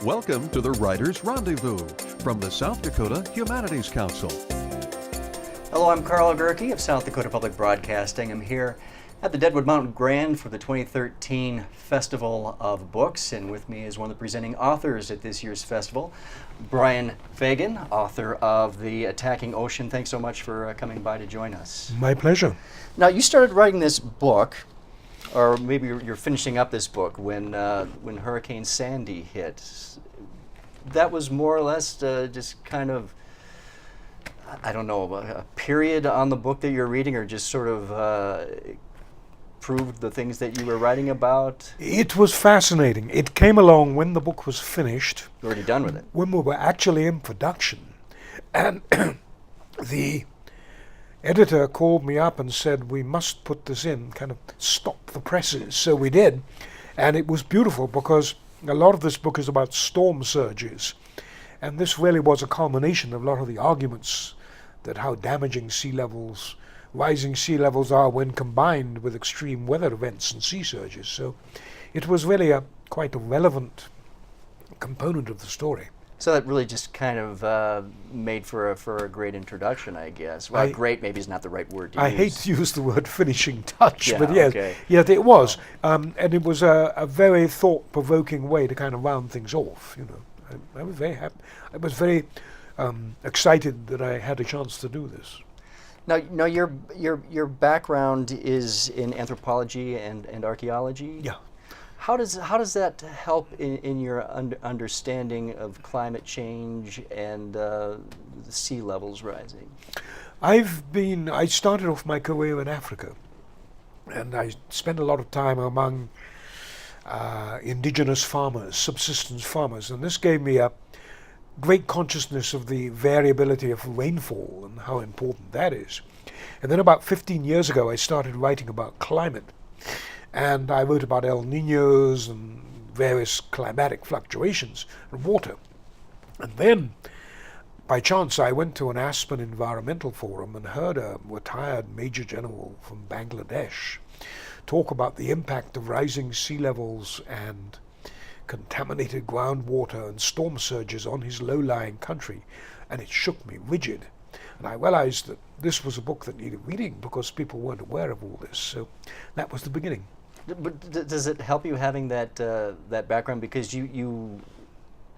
Welcome to the Writers' Rendezvous from the South Dakota Humanities Council. Hello, I'm Karl of South Dakota Public Broadcasting. I'm here at the Deadwood Mountain Grand for the 2013 Festival of Books, and with me is one of the presenting authors at this year's festival, Brian Fagan, author of The Attacking Ocean. Thanks so much for coming by to join us. My pleasure. Now, you started writing this book, or maybe you're finishing up this book, when Hurricane Sandy hit. That was more or less just kind of, I don't know, a period on the book that you're reading, or just sort of proved the things that you were writing about? It was fascinating. It came along when the book was finished. You're already done with it. When we were actually in production. And the editor called me up and said, we must put this in, kind of stop the presses. So we did. And it was beautiful because a lot of this book is about storm surges. And this really was a culmination of a lot of the arguments that how damaging rising sea levels are when combined with extreme weather events and sea surges. So it was really quite a relevant component of the story. So that really just kind of made for a great introduction, I guess. Well, great maybe is not the right word to use. I hate to use the word finishing touch, yeah, but yes, okay. Yeah, it was. And it was a very thought-provoking way to kind of round things off, you know. I was very happy. I was very excited that I had a chance to do this. Now your background is in anthropology and archaeology? Yeah. How does that help in your understanding of climate change and the sea levels rising? I started off my career in Africa, and I spent a lot of time among indigenous farmers, subsistence farmers, and this gave me a great consciousness of the variability of rainfall and how important that is. And then about 15 years ago, I started writing about climate. And I wrote about El Niños and various climatic fluctuations and water. And then, by chance, I went to an Aspen Environmental Forum and heard a retired Major General from Bangladesh talk about the impact of rising sea levels and contaminated groundwater and storm surges on his low-lying country, and it shook me rigid. And I realized that this was a book that needed reading because people weren't aware of all this. So that was the beginning. But does it help you having that background, because you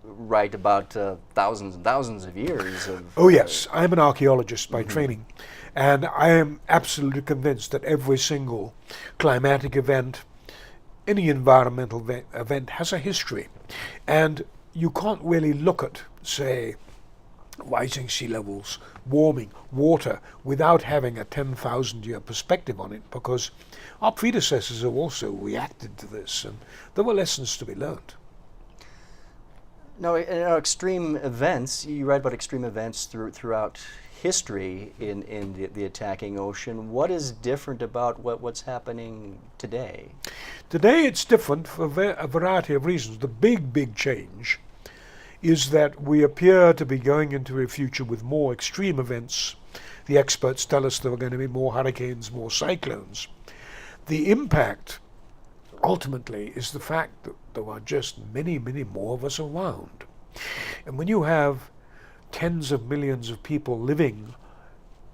write about thousands and thousands of years of... Oh yes, I'm an archaeologist by training, and I am absolutely convinced that every single climatic event, any environmental event has a history, and you can't really look at, say, rising sea levels, warming, water, without having a 10,000-year perspective on it, because our predecessors have also reacted to this, and there were lessons to be learned. Now, in extreme events, you write about extreme events throughout history in the attacking ocean. What is different about what's happening today? Today it's different for a variety of reasons. The big change is that we appear to be going into a future with more extreme events. The experts tell us there are going to be more hurricanes, more cyclones. The impact, ultimately, is the fact that there are just many more of us around. And when you have tens of millions of people living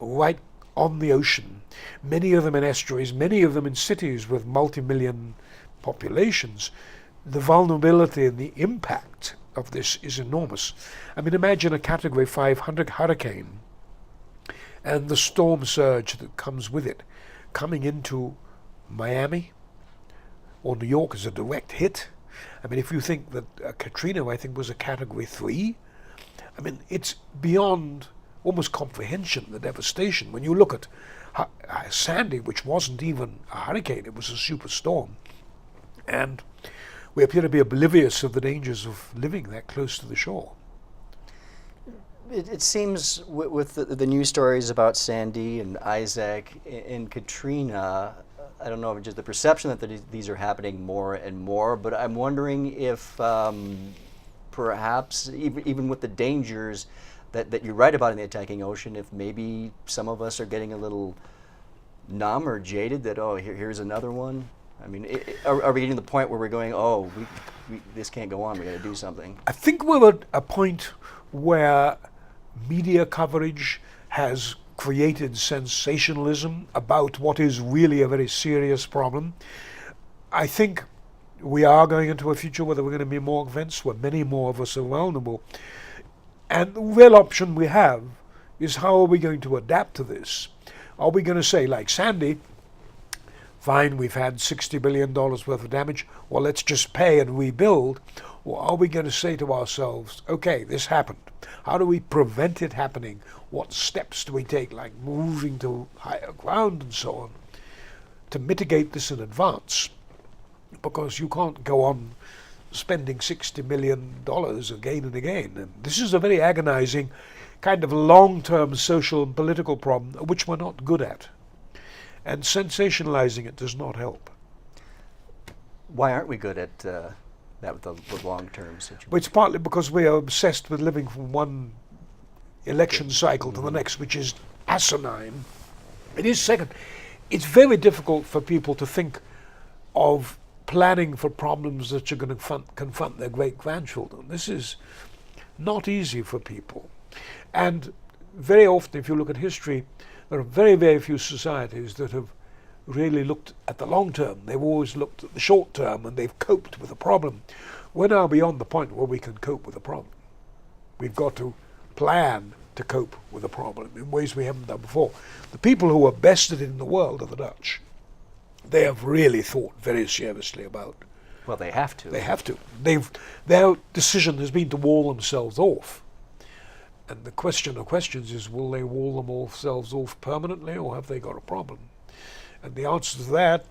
right on the ocean, many of them in estuaries, many of them in cities with multi-million populations, the vulnerability and the impact of this is enormous. I mean, imagine a Category 5 hurricane and the storm surge that comes with it coming into Miami or New York as a direct hit. I mean, if you think that Katrina, I think, was a Category 3, I mean, it's beyond almost comprehension, the devastation. When you look at Sandy, which wasn't even a hurricane, it was a superstorm. And we appear to be oblivious of the dangers of living that close to the shore. It seems with the news stories about Sandy and Isaac and Katrina, I don't know if it's just the perception that these are happening more and more, but I'm wondering if perhaps even with the dangers that you write about in the attacking ocean, if maybe some of us are getting a little numb or jaded that, oh, here's another one? I mean, are we getting to the point where we're going, oh, this can't go on, we got to do something? I think we're at a point where media coverage has created sensationalism about what is really a very serious problem. I think we are going into a future where there are going to be more events, where many more of us are vulnerable. And the real option we have is, how are we going to adapt to this? Are we going to say, like Sandy, fine, we've had $60 billion worth of damage, well, let's just pay and rebuild? Or are we going to say to ourselves, okay, this happened. How do we prevent it happening? What steps do we take, like moving to higher ground and so on, to mitigate this in advance? Because you can't go on spending $60 million again and again. And this is a very agonizing kind of long-term social and political problem, which we're not good at. And sensationalizing it does not help. Why aren't we good at that with the long-term situation? But it's partly because we are obsessed with living from one election cycle to the next, which is asinine. It is second. It's very difficult for people to think of planning for problems that are going to confront their great-grandchildren. This is not easy for people. And very often, if you look at history, there are very, very few societies that have really looked at the long term. They've always looked at the short term, and they've coped with a problem. We're now beyond the point where we can cope with a problem. We've got to plan to cope with a problem in ways we haven't done before. The people who are best at it in the world are the Dutch. They have really thought very seriously about. Well, they have to. They have to. Their decision has been to wall themselves off. And the question of questions is, will they wall themselves off permanently, or have they got a problem? And the answer to that,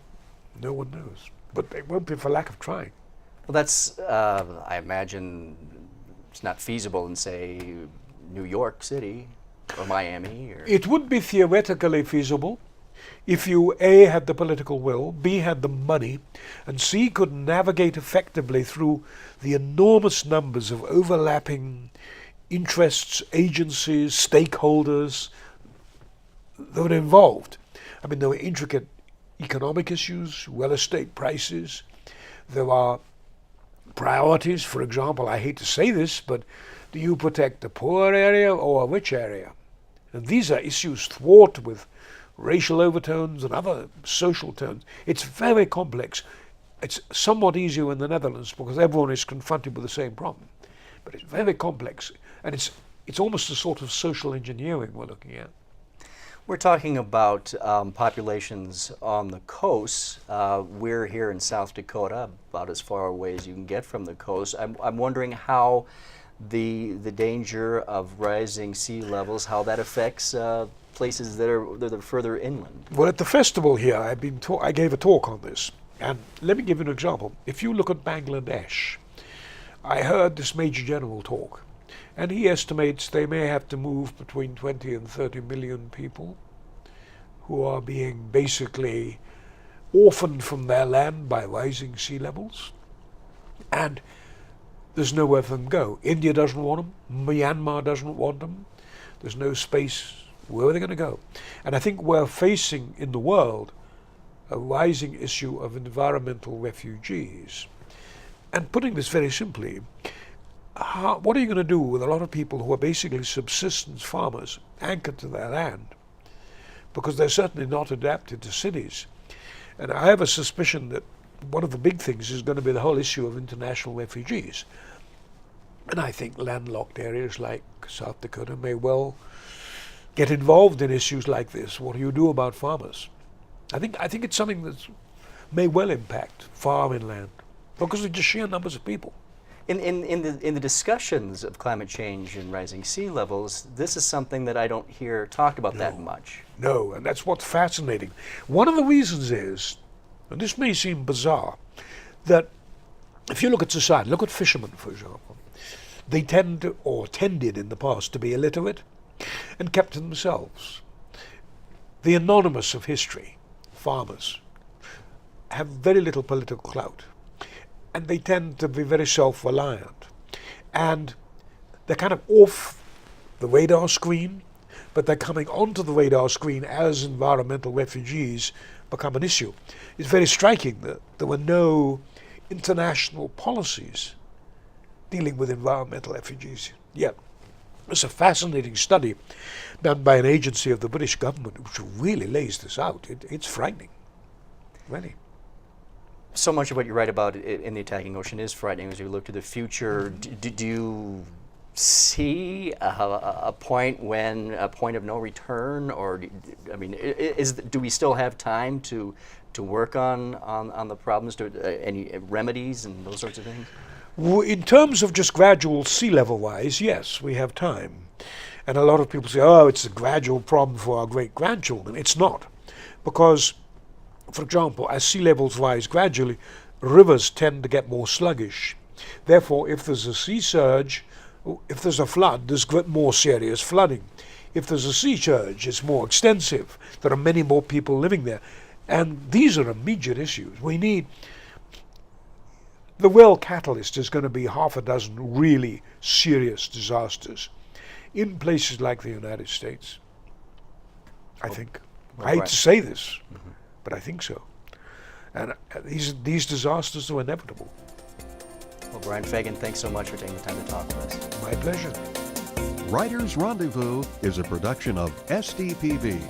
no one knows. But it won't be for lack of trying. Well, that's, I imagine, it's not feasible in, say, New York City or Miami. Or It would be theoretically feasible if you, A, had the political will, B, had the money, and C, could navigate effectively through the enormous numbers of overlapping interests, agencies, stakeholders that were involved. I mean, there were intricate economic issues, real estate prices. There are priorities. For example, I hate to say this, but do you protect the poor area or a rich area? And these are issues fraught with racial overtones and other social tones. It's very complex. It's somewhat easier in the Netherlands because everyone is confronted with the same problem. But it's very complex, and it's almost a sort of social engineering we're looking at. We're talking about populations on the coast. We're here in South Dakota, about as far away as you can get from the coast. I'm wondering how the danger of rising sea levels, how that affects places that are further inland. Well, at the festival here, I gave a talk on this, and let me give you an example. If you look at Bangladesh, I heard this Major General talk, and he estimates they may have to move between 20 and 30 million people who are being basically orphaned from their land by rising sea levels. And there's nowhere for them to go. India doesn't want them. Myanmar doesn't want them. There's no space. Where are they going to go? And I think we're facing in the world a rising issue of environmental refugees. And putting this very simply, what are you going to do with a lot of people who are basically subsistence farmers anchored to their land? Because they're certainly not adapted to cities. And I have a suspicion that one of the big things is going to be the whole issue of international refugees. And I think landlocked areas like South Dakota may well get involved in issues like this. What do you do about farmers? I think it's something that may well impact farming land because of the sheer numbers of people. In the discussions of climate change and rising sea levels, this is something that I don't hear talked about that much. No, and that's what's fascinating. One of the reasons is, and this may seem bizarre, that if you look at society, look at fishermen, for example, they tend to, or tended in the past, to be illiterate and kept to themselves. The anonymous of history, farmers, have very little political clout, and they tend to be very self-reliant. And they're kind of off the radar screen, but they're coming onto the radar screen as environmental refugees become an issue. It's very striking that there were no international policies dealing with environmental refugees. Yet, it's a fascinating study done by an agency of the British government which really lays this out. It's frightening, really. So much of what you write about in the attacking ocean is frightening as you look to the future. Do you see a point of no return, or do we still have time to work on the problems, any remedies and those sorts of things? In terms of just gradual sea level wise, yes, we have time. And a lot of people say, oh, it's a gradual problem for our great grandchildren. It's not, because, for example, as sea levels rise gradually, rivers tend to get more sluggish. Therefore, if there's a sea surge, if there's a flood, there's more serious flooding. If there's a sea surge, it's more extensive. There are many more people living there. And these are immediate issues. We need... The real catalyst is going to be half a dozen really serious disasters in places like the United States, I think. I hate to say this, but I think so. And these disasters are inevitable. Well, Brian Fagan, thanks so much for taking the time to talk with us. My pleasure. Writers Rendezvous is a production of SDPB.